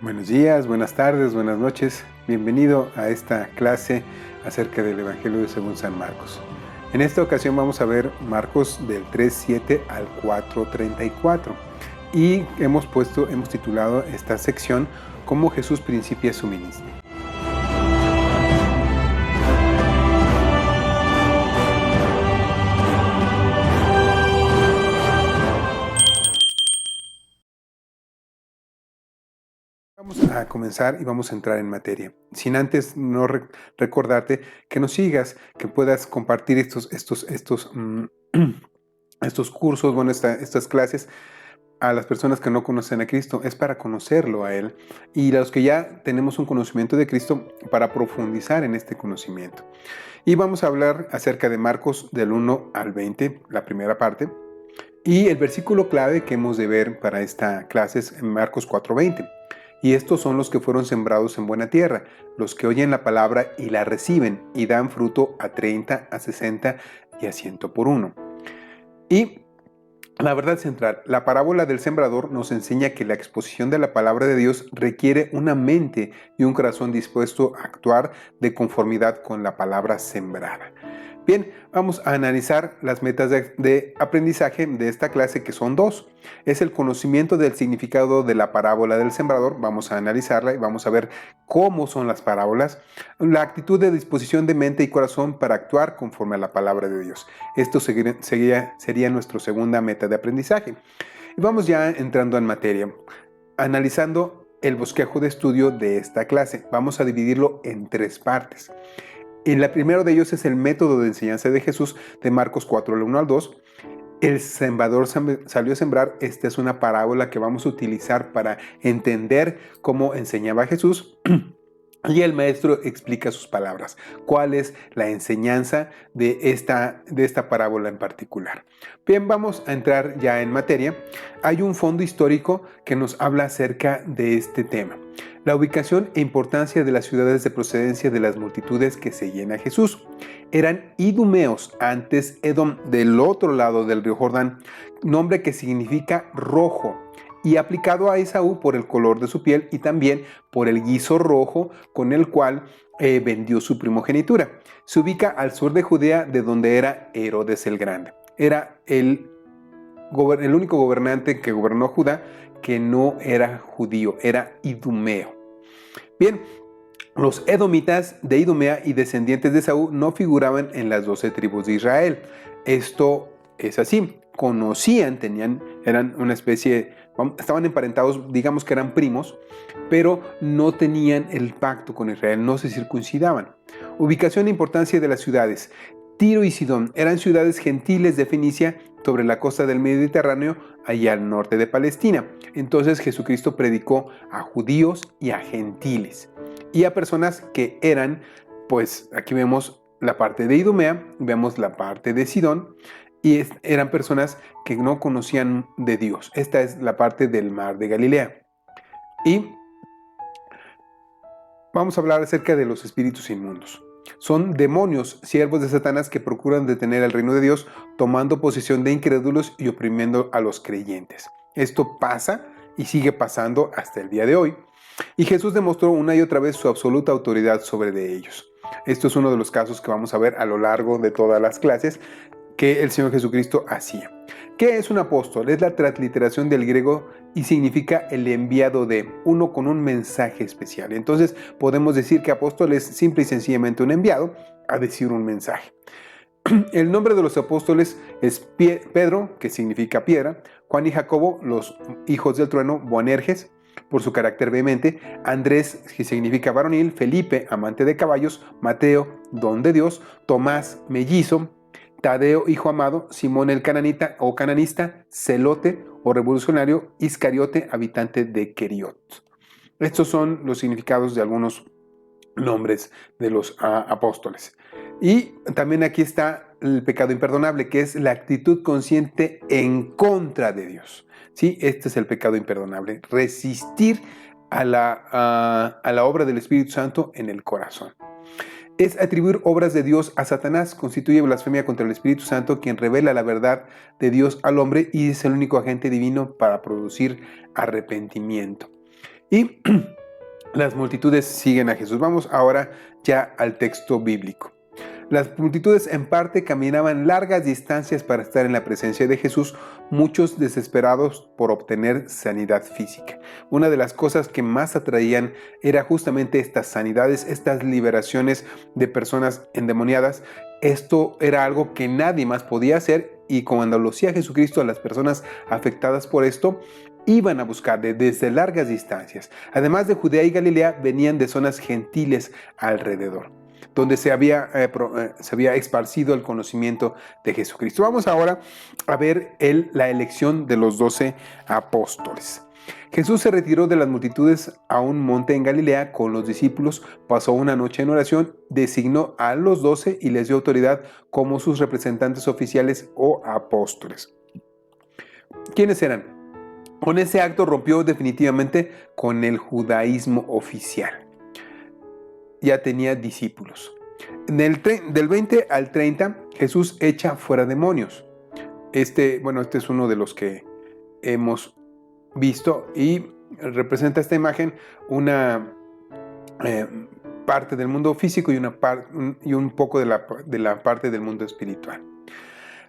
Buenos días, buenas tardes, buenas noches. Bienvenido a esta clase acerca del Evangelio según San Marcos. En esta ocasión vamos a ver Marcos del 3:7 al 4:34 y hemos titulado esta sección Cómo Jesús principia su ministerio. Vamos a comenzar y vamos a entrar en materia. Sin antes recordarte que nos sigas, que puedas compartir estos cursos, estas clases a las personas que no conocen a Cristo. Es para conocerlo a Él, y a los que ya tenemos un conocimiento de Cristo, para profundizar en este conocimiento. Y vamos a hablar acerca de Marcos del 1 al 20, la primera parte. Y el versículo clave que hemos de ver para esta clase es en Marcos 4:20. Y estos son los que fueron sembrados en buena tierra, los que oyen la palabra y la reciben, y dan fruto a 30, a 60 y a 100 por uno. Y la verdad central, la parábola del sembrador nos enseña que la exposición de la palabra de Dios requiere una mente y un corazón dispuesto a actuar de conformidad con la palabra sembrada. Bien, vamos a analizar las metas de aprendizaje de esta clase, que son dos. Es el conocimiento del significado de la parábola del sembrador. Vamos a analizarla y vamos a ver cómo son las parábolas. La actitud de disposición de mente y corazón para actuar conforme a la palabra de Dios. Esto sería nuestra segunda meta de aprendizaje. Y vamos ya entrando en materia, analizando el bosquejo de estudio de esta clase. Vamos a dividirlo en tres partes. Y el primero de ellos es el método de enseñanza de Jesús, de Marcos 4, del 1 al 2. El sembrador salió a sembrar. Esta es una parábola que vamos a utilizar para entender cómo enseñaba Jesús. Y el maestro explica sus palabras. ¿Cuál es la enseñanza de esta parábola en particular? Bien, vamos a entrar ya en materia. Hay un fondo histórico que nos habla acerca de este tema. La ubicación e importancia de las ciudades de procedencia de las multitudes que seguían a Jesús. Eran idumeos, antes Edom, del otro lado del río Jordán, nombre que significa rojo, y aplicado a Esaú por el color de su piel y también por el guiso rojo con el cual vendió su primogenitura. Se ubica al sur de Judea, de donde era Herodes el Grande. Era el único gobernante que gobernó Judá que no era judío, era idumeo. Bien, los edomitas de Idumea y descendientes de Esaú no figuraban en las 12 tribus de Israel. Esto es así. Conocían, eran una especie, estaban emparentados, digamos que eran primos, pero no tenían el pacto con Israel, no se circuncidaban. Ubicación e importancia de las ciudades. Tiro y Sidón eran ciudades gentiles de Fenicia sobre la costa del Mediterráneo, allá al norte de Palestina. Entonces Jesucristo predicó a judíos y a gentiles y a personas que eran, pues aquí vemos la parte de Idumea, vemos la parte de Sidón, y eran personas que no conocían de Dios. Esta es la parte del mar de Galilea. Y vamos a hablar acerca de los espíritus inmundos. Son demonios, siervos de Satanás, que procuran detener el reino de Dios, tomando posesión de incrédulos y oprimiendo a los creyentes. Esto pasa y sigue pasando hasta el día de hoy. Y Jesús demostró una y otra vez su absoluta autoridad sobre de ellos. Esto es uno de los casos que vamos a ver a lo largo de todas las clases que el Señor Jesucristo hacía. ¿Qué es un apóstol? Es la transliteración del griego y significa el enviado de, uno con un mensaje especial. Entonces podemos decir que apóstol es simple y sencillamente un enviado a decir un mensaje. El nombre de los apóstoles es Pedro, que significa piedra; Juan y Jacobo, los hijos del trueno; Boanerges, por su carácter vehemente; Andrés, que significa varonil; Felipe, amante de caballos; Mateo, don de Dios; Tomás, mellizo; Tadeo, hijo amado; Simón el cananita o cananista; Celote o revolucionario; Iscariote, habitante de Queriot. Estos son los significados de algunos nombres de los apóstoles. Y también aquí está el pecado imperdonable, que es la actitud consciente en contra de Dios. ¿Sí? Este es el pecado imperdonable, resistir a la obra del Espíritu Santo en el corazón. Es atribuir obras de Dios a Satanás, constituye blasfemia contra el Espíritu Santo, quien revela la verdad de Dios al hombre y es el único agente divino para producir arrepentimiento. Y las multitudes siguen a Jesús. Vamos ahora ya al texto bíblico. Las multitudes en parte caminaban largas distancias para estar en la presencia de Jesús, muchos desesperados por obtener sanidad física. Una de las cosas que más atraían era justamente estas sanidades, estas liberaciones de personas endemoniadas. Esto era algo que nadie más podía hacer, y cuando lo hacía Jesucristo, a las personas afectadas por esto iban a buscarle desde largas distancias. Además de Judea y Galilea, venían de zonas gentiles alrededor, donde se había esparcido el conocimiento de Jesucristo. Vamos ahora a ver la elección de los 12 apóstoles. Jesús se retiró de las multitudes a un monte en Galilea con los discípulos, pasó una noche en oración, designó a los 12 y les dio autoridad como sus representantes oficiales o apóstoles. ¿Quiénes eran? Con ese acto rompió definitivamente con el judaísmo oficial. Ya tenía discípulos. Del 20 al 30, Jesús echa fuera demonios. Este es uno de los que hemos visto y representa esta imagen una parte del mundo físico y un poco de la parte del mundo espiritual.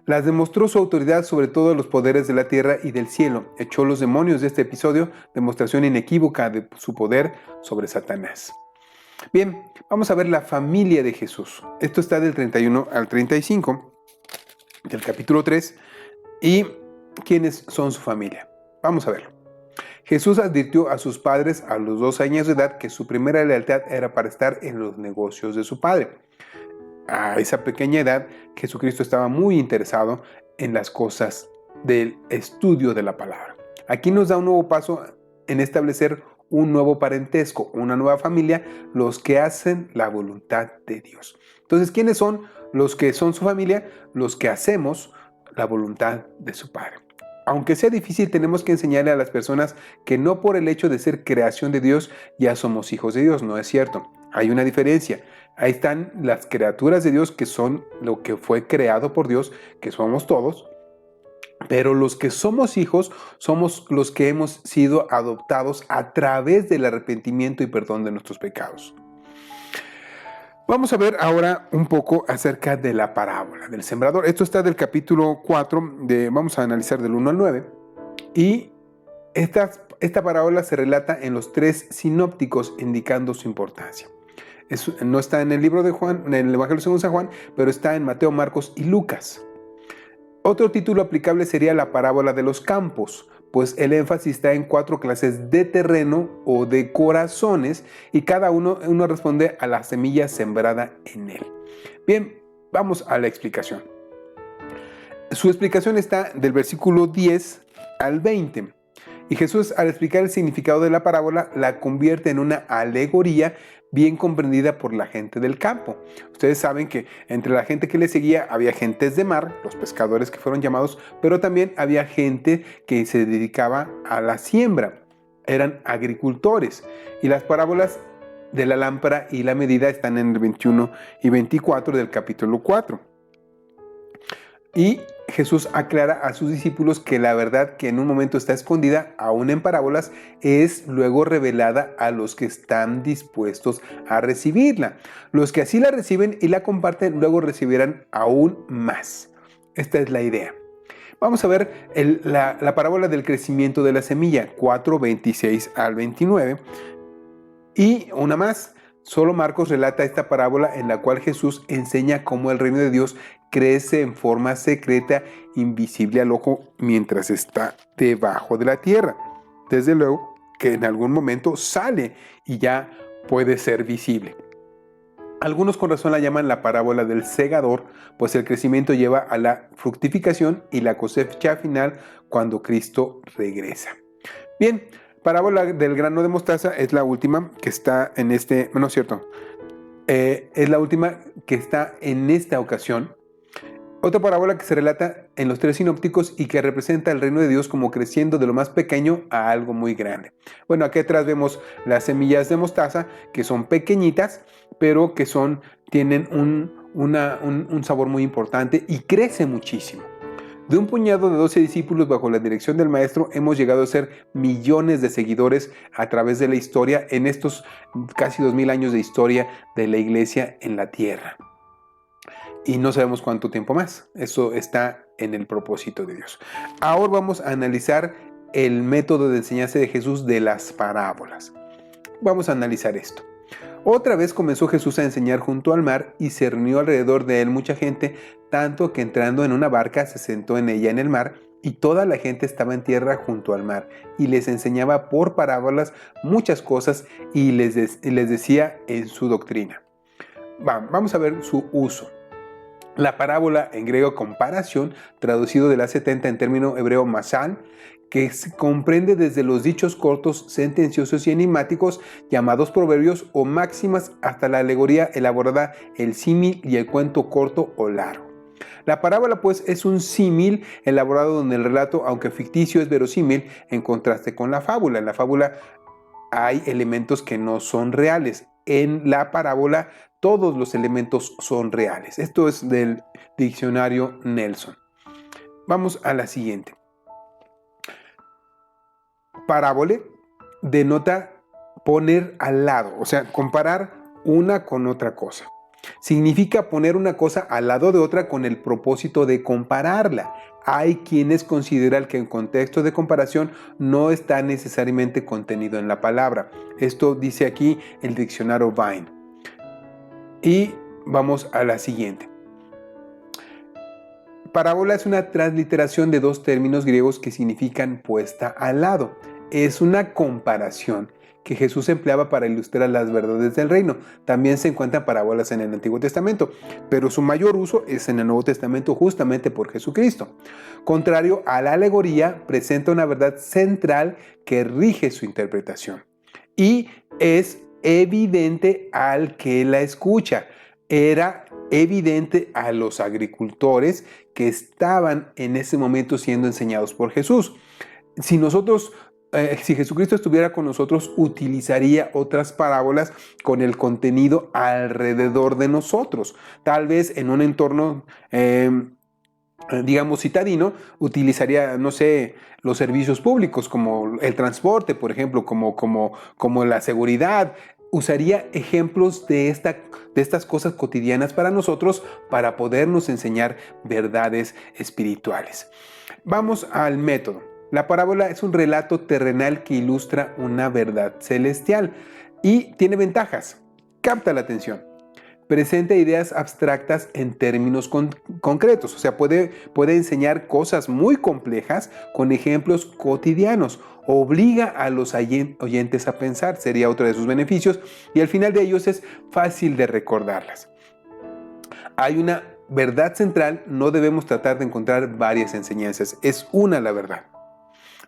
Las demostró su autoridad sobre todos los poderes de la tierra y del cielo. Echó los demonios de este episodio, demostración inequívoca de su poder sobre Satanás. Bien, vamos a ver la familia de Jesús. Esto está del 31 al 35 del capítulo 3. ¿Y quiénes son su familia? Vamos a verlo. Jesús advirtió a sus padres a los 2 años de edad que su primera lealtad era para estar en los negocios de su padre. A esa pequeña edad, Jesucristo estaba muy interesado en las cosas del estudio de la palabra. Aquí nos da un nuevo paso en establecer un nuevo parentesco, una nueva familia, los que hacen la voluntad de Dios. Entonces, ¿quiénes son los que son su familia? Los que hacemos la voluntad de su Padre. Aunque sea difícil, tenemos que enseñarle a las personas que no por el hecho de ser creación de Dios ya somos hijos de Dios. No es cierto. Hay una diferencia. Ahí están las criaturas de Dios, que son lo que fue creado por Dios, que somos todos. Pero los que somos hijos somos los que hemos sido adoptados a través del arrepentimiento y perdón de nuestros pecados. Vamos a ver ahora un poco acerca de la parábola del sembrador. Esto está del capítulo 4, vamos a analizar del 1 al 9. Y esta parábola se relata en los 3 sinópticos, indicando su importancia. No está en el libro de Juan, en el Evangelio según San Juan, pero está en Mateo, Marcos y Lucas. Otro título aplicable sería la parábola de los campos, pues el énfasis está en 4 clases de terreno o de corazones y cada uno responde a la semilla sembrada en él. Bien, vamos a la explicación. Su explicación está del versículo 10 al 20. Y Jesús, al explicar el significado de la parábola, la convierte en una alegoría bien comprendida por la gente del campo. Ustedes saben que entre la gente que le seguía había gentes de mar, los pescadores que fueron llamados, pero también había gente que se dedicaba a la siembra. Eran agricultores. Y las parábolas de la lámpara y la medida están en el 21 y 24 del capítulo 4. Y Jesús aclara a sus discípulos que la verdad que en un momento está escondida, aún en parábolas, es luego revelada a los que están dispuestos a recibirla. Los que así la reciben y la comparten, luego recibirán aún más. Esta es la idea. Vamos a ver la parábola del crecimiento de la semilla, 4, 26 al 29. Y una más. Solo Marcos relata esta parábola en la cual Jesús enseña cómo el reino de Dios crece en forma secreta, invisible al ojo, mientras está debajo de la tierra. Desde luego que en algún momento sale y ya puede ser visible. Algunos con razón la llaman la parábola del segador, pues el crecimiento lleva a la fructificación y la cosecha final cuando Cristo regresa. Bien, parábola del grano de mostaza es la última que está en es la última que está en esta ocasión. Otra parábola que se relata en los 3 sinópticos y que representa el reino de Dios como creciendo de lo más pequeño a algo muy grande. Bueno, aquí atrás vemos las semillas de mostaza, que son pequeñitas, pero que tienen un sabor muy importante y crece muchísimo. De un puñado de 12 discípulos bajo la dirección del Maestro hemos llegado a ser millones de seguidores a través de la historia en estos casi 2000 años de historia de la Iglesia en la tierra. Y no sabemos cuánto tiempo más. Eso está en el propósito de Dios. Ahora vamos a analizar el método de enseñanza de Jesús de las parábolas. Vamos a analizar esto. Otra vez comenzó Jesús a enseñar junto al mar y se reunió alrededor de él mucha gente, tanto que entrando en una barca se sentó en ella en el mar y toda la gente estaba en tierra junto al mar y les enseñaba por parábolas muchas cosas y les decía en su doctrina. Vamos a ver su uso. La parábola, en griego comparación, traducido de la 70 en término hebreo masal, que se comprende desde los dichos cortos, sentenciosos y enigmáticos, llamados proverbios o máximas, hasta la alegoría elaborada, el símil y el cuento corto o largo. La parábola, pues, es un símil elaborado donde el relato, aunque ficticio, es verosímil en contraste con la fábula. En la fábula hay elementos que no son reales. En la parábola todos los elementos son reales. Esto es del diccionario Nelson. Vamos a la siguiente. Parábole denota poner al lado, o sea, comparar una con otra cosa. Significa poner una cosa al lado de otra con el propósito de compararla. Hay quienes consideran que el contexto de comparación no está necesariamente contenido en la palabra. Esto dice aquí el diccionario Vine. Y vamos a la siguiente. Parábola es una transliteración de dos términos griegos que significan puesta al lado. Es una comparación que Jesús empleaba para ilustrar las verdades del reino. También se encuentran parábolas en el Antiguo Testamento, pero su mayor uso es en el Nuevo Testamento justamente por Jesucristo. Contrario a la alegoría, presenta una verdad central que rige su interpretación y es evidente al que la escucha. Era evidente a los agricultores que estaban en ese momento siendo enseñados por Jesús. Si Jesucristo estuviera con nosotros, utilizaría otras parábolas con el contenido alrededor de nosotros. Tal vez en un entorno, digamos, citadino, utilizaría, no sé, los servicios públicos, como el transporte, por ejemplo, como la seguridad. Usaría ejemplos de estas cosas cotidianas para nosotros para podernos enseñar verdades espirituales. Vamos al método. La parábola es un relato terrenal que ilustra una verdad celestial y tiene ventajas. Capta la atención. Presenta ideas abstractas en términos concretos, o sea, puede enseñar cosas muy complejas con ejemplos cotidianos. Obliga a los oyentes a pensar, sería otro de sus beneficios, y al final de ellos es fácil de recordarlas. Hay una verdad central, no debemos tratar de encontrar varias enseñanzas, es una la verdad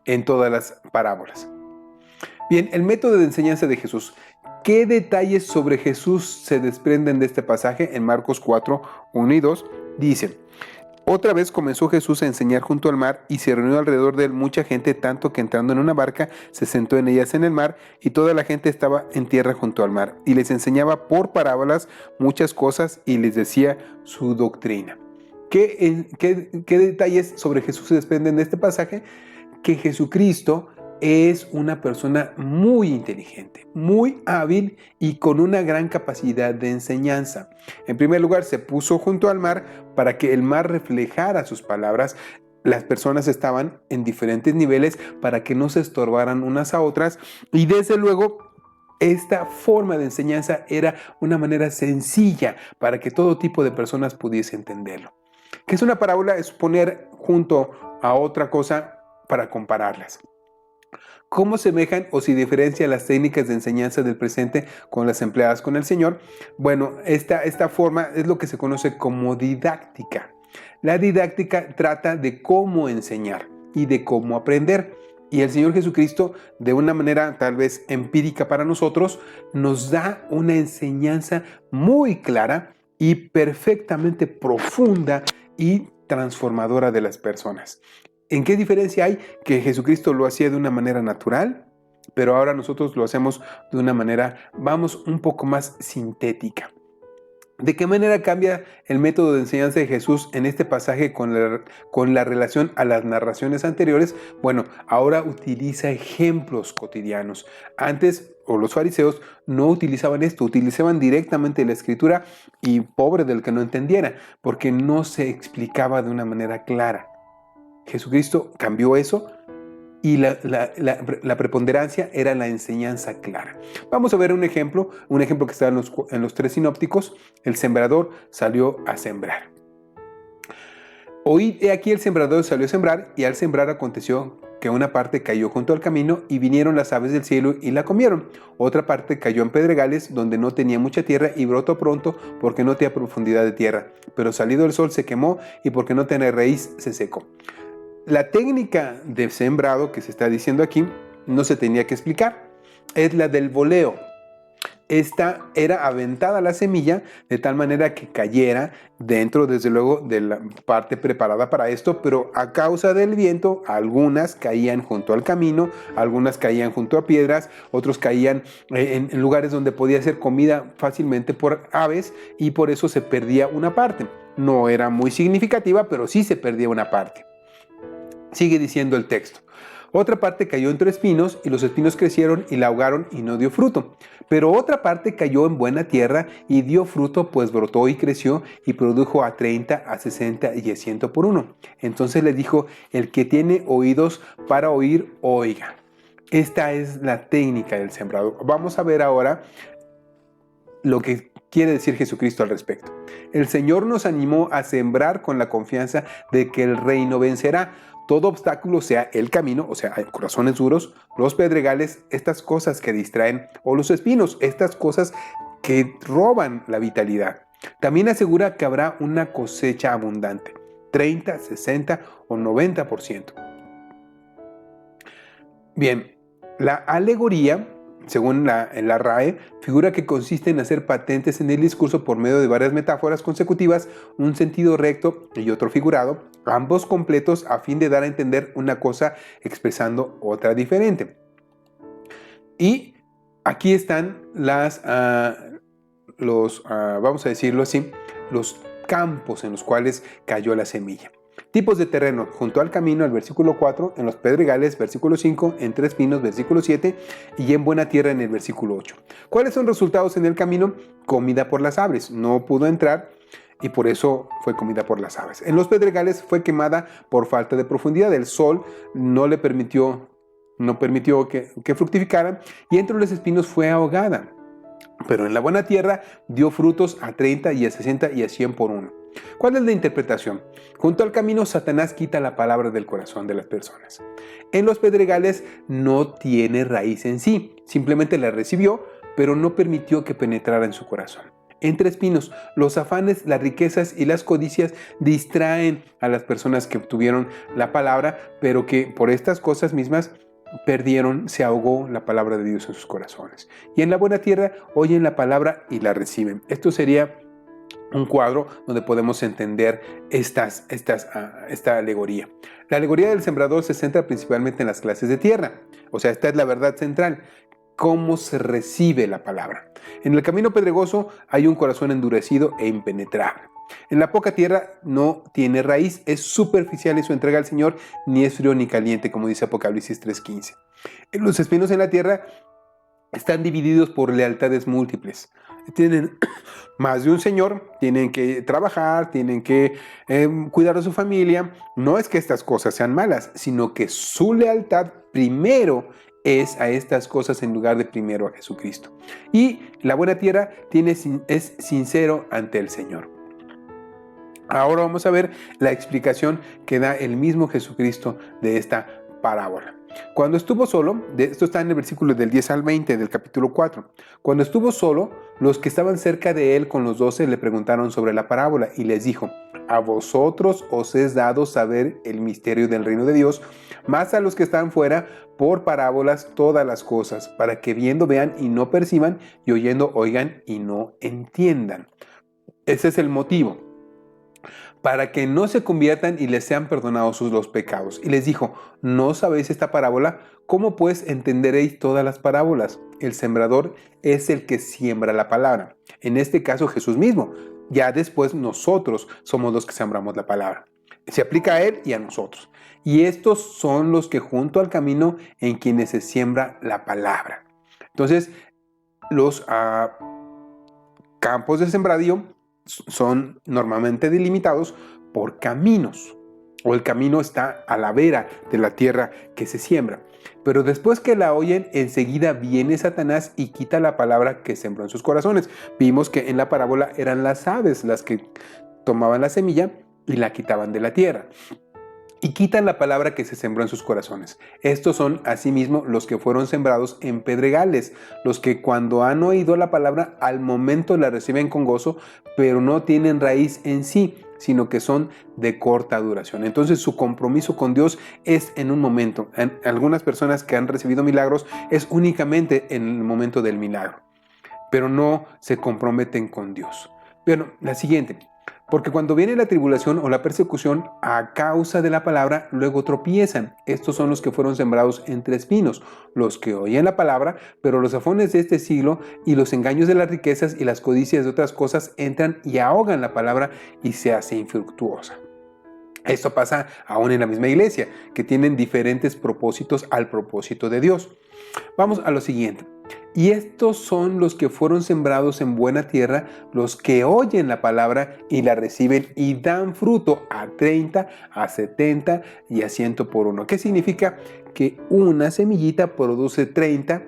en todas las parábolas. Bien, el método de enseñanza de Jesús. ¿Qué detalles sobre Jesús se desprenden de este pasaje? En Marcos 4, 1 y 2 dicen: otra vez comenzó Jesús a enseñar junto al mar y se reunió alrededor de él mucha gente, tanto que entrando en una barca se sentó en ellas en el mar y toda la gente estaba en tierra junto al mar y les enseñaba por parábolas muchas cosas y les decía su doctrina. ¿Qué detalles sobre Jesús se desprenden de este pasaje? Que Jesucristo es una persona muy inteligente, muy hábil y con una gran capacidad de enseñanza. En primer lugar, se puso junto al mar para que el mar reflejara sus palabras. Las personas estaban en diferentes niveles para que no se estorbaran unas a otras y desde luego esta forma de enseñanza era una manera sencilla para que todo tipo de personas pudiese entenderlo. ¿Qué es una parábola? Es poner junto a otra cosa para compararlas. ¿Cómo semejan o se diferencian las técnicas de enseñanza del presente con las empleadas con el Señor? Bueno, esta forma es lo que se conoce como didáctica. La didáctica trata de cómo enseñar y de cómo aprender. Y el Señor Jesucristo, de una manera tal vez empírica para nosotros, nos da una enseñanza muy clara y perfectamente profunda y transformadora de las personas. ¿En qué diferencia hay? Que Jesucristo lo hacía de una manera natural, pero ahora nosotros lo hacemos de una manera, vamos, un poco más sintética. ¿De qué manera cambia el método de enseñanza de Jesús en este pasaje con la relación a las narraciones anteriores? Bueno, ahora utiliza ejemplos cotidianos. Antes, o los fariseos, no utilizaban esto, utilizaban directamente la escritura y pobre del que no entendiera, porque no se explicaba de una manera clara. Jesucristo cambió eso y la preponderancia era la enseñanza clara. Vamos a ver un ejemplo que está en los tres sinópticos. El sembrador salió a sembrar. Oíd, he aquí el sembrador salió a sembrar, y al sembrar aconteció que una parte cayó junto al camino, y vinieron las aves del cielo y la comieron. Otra parte cayó en pedregales, donde no tenía mucha tierra, y brotó pronto, porque no tenía profundidad de tierra. Pero salido el sol se quemó, y porque no tenía raíz se secó. La técnica de sembrado que se está diciendo aquí no se tenía que explicar. Es la del voleo. Esta era aventada la semilla de tal manera que cayera dentro, desde luego, de la parte preparada para esto, pero a causa del viento, algunas caían junto al camino, algunas caían junto a piedras, otros caían en lugares donde podía ser comida fácilmente por aves, y por eso se perdía una parte. No era muy significativa, pero sí se perdía una parte. Sigue diciendo el texto. Otra parte cayó entre espinos, y los espinos crecieron y la ahogaron y no dio fruto. Pero otra parte cayó en buena tierra y dio fruto, pues brotó y creció y produjo a 30, a 60 y a 100 por uno. Entonces le dijo: el que tiene oídos para oír, oiga. Esta es la técnica del sembrador. Vamos a ver ahora lo que quiere decir Jesucristo al respecto. El Señor nos animó a sembrar con la confianza de que el reino vencerá. Todo obstáculo, sea el camino, o sea, corazones duros, los pedregales, estas cosas que distraen, o los espinos, estas cosas que roban la vitalidad. También asegura que habrá una cosecha abundante, 30, 60 o 90%. Bien, la alegoría, según la RAE, figura que consiste en hacer patentes en el discurso por medio de varias metáforas consecutivas, un sentido recto y otro figurado, ambos completos, a fin de dar a entender una cosa expresando otra diferente. Y aquí están vamos a decirlo así, los campos en los cuales cayó la semilla. Tipos de terreno: junto al camino, el versículo 4, en los pedregales, versículo 5, entre espinos, versículo 7, y en buena tierra, en el versículo 8. ¿Cuáles son los resultados en el camino? Comida por las aves. No pudo entrar y por eso fue comida por las aves. En los pedregales fue quemada por falta de profundidad. El sol no permitió que fructificara, y entre los espinos fue ahogada. Pero en la buena tierra dio frutos a 30 y a 60 y a 100 por uno. ¿Cuál es la interpretación? Junto al camino, Satanás quita la palabra del corazón de las personas. En los pedregales no tiene raíz en sí, simplemente la recibió, pero no permitió que penetrara en su corazón. Entre espinos, los afanes, las riquezas y las codicias distraen a las personas que obtuvieron la palabra, pero que por estas cosas mismas perdieron, se ahogó la palabra de Dios en sus corazones. Y en la buena tierra oyen la palabra y la reciben. Esto sería un cuadro donde podemos entender esta alegoría. La alegoría del sembrador se centra principalmente en las clases de tierra. O sea, esta es la verdad central. Cómo se recibe la palabra. En el camino pedregoso hay un corazón endurecido e impenetrable. En la poca tierra no tiene raíz, es superficial en su entrega al Señor, ni es frío ni caliente, como dice Apocalipsis 3:15. Los espinos en la tierra están divididos por lealtades múltiples. Tienen más de un señor, tienen que trabajar, tienen que cuidar de su familia. No es que estas cosas sean malas, sino que su lealtad primero es a estas cosas en lugar de primero a Jesucristo. Y la buena tierra es sincero ante el Señor. Ahora vamos a ver la explicación que da el mismo Jesucristo de esta parábola. Cuando estuvo solo, esto está en el versículo del 10 al 20 del capítulo 4. Cuando estuvo solo, los que estaban cerca de él con los 12 le preguntaron sobre la parábola y les dijo: a vosotros os es dado saber el misterio del reino de Dios, mas a los que están fuera, por parábolas todas las cosas, para que viendo vean y no perciban, y oyendo oigan y no entiendan. Ese es el motivo. para que no se conviertan y les sean perdonados los pecados. Y les dijo, ¿no sabéis esta parábola? ¿Cómo pues entenderéis todas las parábolas? El sembrador es el que siembra la palabra. En este caso Jesús mismo. Ya después nosotros somos los que sembramos la palabra. Se aplica a él y a nosotros. Y estos son los que junto al camino en quienes se siembra la palabra. Entonces, los campos de sembradío son normalmente delimitados por caminos, o el camino está a la vera de la tierra que se siembra. Pero después que la oyen, enseguida viene Satanás y quita la palabra que sembró en sus corazones. Vimos que en la parábola eran las aves las que tomaban la semilla y la quitaban de la tierra. Y quitan la palabra que se sembró en sus corazones. Estos son asimismo los que fueron sembrados en pedregales, los que cuando han oído la palabra al momento la reciben con gozo, pero no tienen raíz en sí, sino que son de corta duración. Entonces su compromiso con Dios es en un momento. En algunas personas que han recibido milagros es únicamente en el momento del milagro, pero no se comprometen con Dios. Bueno, la siguiente. Porque cuando viene la tribulación o la persecución a causa de la palabra, luego tropiezan. Estos son los que fueron sembrados entre espinos, los que oyen la palabra, pero los afanes de este siglo y los engaños de las riquezas y las codicias de otras cosas entran y ahogan la palabra y se hace infructuosa. Esto pasa aún en la misma iglesia, que tienen diferentes propósitos al propósito de Dios. Vamos a lo siguiente. Y estos son los que fueron sembrados en buena tierra, los que oyen la palabra y la reciben y dan fruto a 30, a 70 y a 100 por uno. ¿Qué significa? Que una semillita produce 30,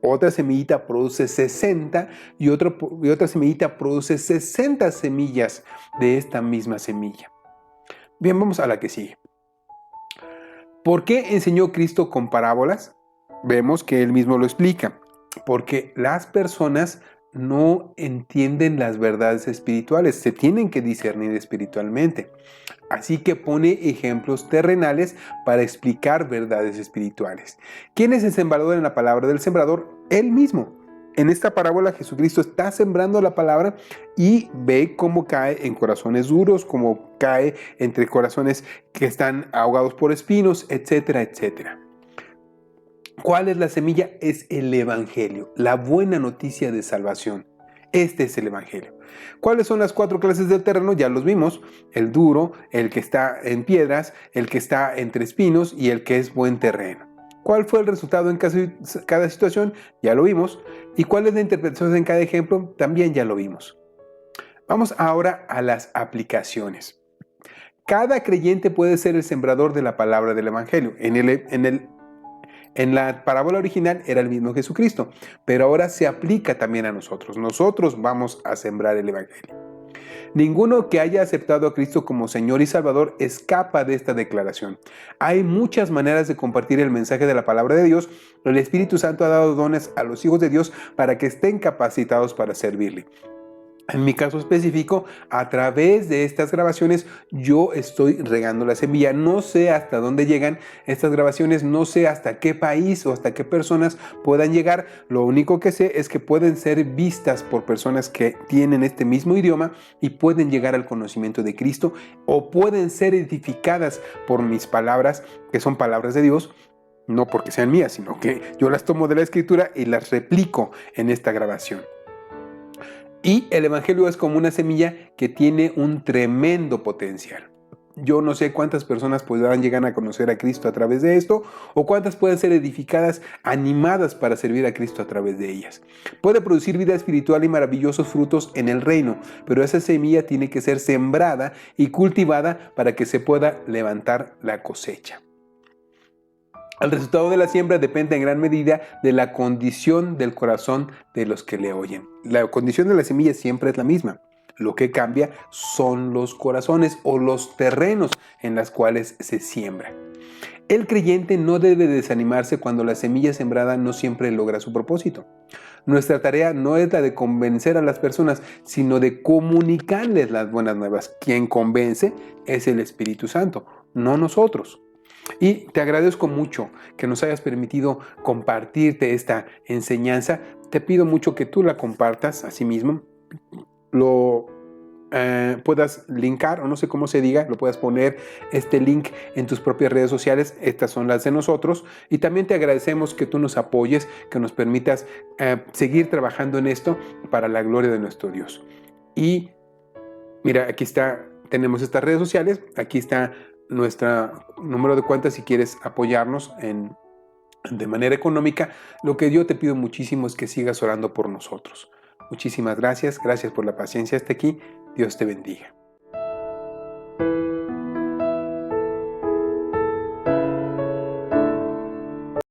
otra semillita produce 60 y otra semillita produce 60 semillas de esta misma semilla. Bien, vamos a la que sigue. ¿Por qué enseñó Cristo con parábolas? Vemos que él mismo lo explica. Porque las personas no entienden las verdades espirituales, se tienen que discernir espiritualmente. Así que pone ejemplos terrenales para explicar verdades espirituales. ¿Quién es el sembrador en la palabra del sembrador? Él mismo. En esta parábola Jesucristo está sembrando la palabra y ve cómo cae en corazones duros, cómo cae entre corazones que están ahogados por espinos, etcétera, etcétera. ¿Cuál es la semilla? Es el Evangelio, la buena noticia de salvación. Este es el Evangelio. ¿Cuáles son las 4 clases del terreno? Ya los vimos. El duro, el que está en piedras, el que está entre espinos y el que es buen terreno. ¿Cuál fue el resultado en cada situación? Ya lo vimos. ¿Y cuál es la interpretación en cada ejemplo? También ya lo vimos. Vamos ahora a las aplicaciones. Cada creyente puede ser el sembrador de la palabra del Evangelio. En la parábola original era el mismo Jesucristo, pero ahora se aplica también a nosotros. Nosotros vamos a sembrar el Evangelio. Ninguno que haya aceptado a Cristo como Señor y Salvador escapa de esta declaración. Hay muchas maneras de compartir el mensaje de la palabra de Dios. El Espíritu Santo ha dado dones a los hijos de Dios para que estén capacitados para servirle. En mi caso específico, a través de estas grabaciones, yo estoy regando la semilla. No sé hasta dónde llegan estas grabaciones, no sé hasta qué país o hasta qué personas puedan llegar. Lo único que sé es que pueden ser vistas por personas que tienen este mismo idioma y pueden llegar al conocimiento de Cristo, o pueden ser edificadas por mis palabras, que son palabras de Dios, no porque sean mías, sino que yo las tomo de la Escritura y las replico en esta grabación. Y el Evangelio es como una semilla que tiene un tremendo potencial. Yo no sé cuántas personas podrán llegar a conocer a Cristo a través de esto, o cuántas pueden ser edificadas, animadas para servir a Cristo a través de ellas. Puede producir vida espiritual y maravillosos frutos en el reino, pero esa semilla tiene que ser sembrada y cultivada para que se pueda levantar la cosecha. El resultado de la siembra depende en gran medida de la condición del corazón de los que le oyen. La condición de la semilla siempre es la misma. Lo que cambia son los corazones o los terrenos en los cuales se siembra. El creyente no debe desanimarse cuando la semilla sembrada no siempre logra su propósito. Nuestra tarea no es la de convencer a las personas, sino de comunicarles las buenas nuevas. Quien convence es el Espíritu Santo, no nosotros. Y te agradezco mucho que nos hayas permitido compartirte esta enseñanza. Te pido mucho que tú la compartas a sí mismo. Lo puedas linkar, o no sé cómo se diga, lo puedas poner este link en tus propias redes sociales. Estas son las de nosotros, y también te agradecemos que tú nos apoyes, que nos permitas seguir trabajando en esto para la gloria de nuestro Dios. Y mira, aquí está, tenemos estas redes sociales, aquí está nuestro número de cuenta si quieres apoyarnos de manera económica. Lo que yo te pido muchísimo es que sigas orando por nosotros. Muchísimas gracias, gracias por la paciencia hasta aquí. Dios te bendiga.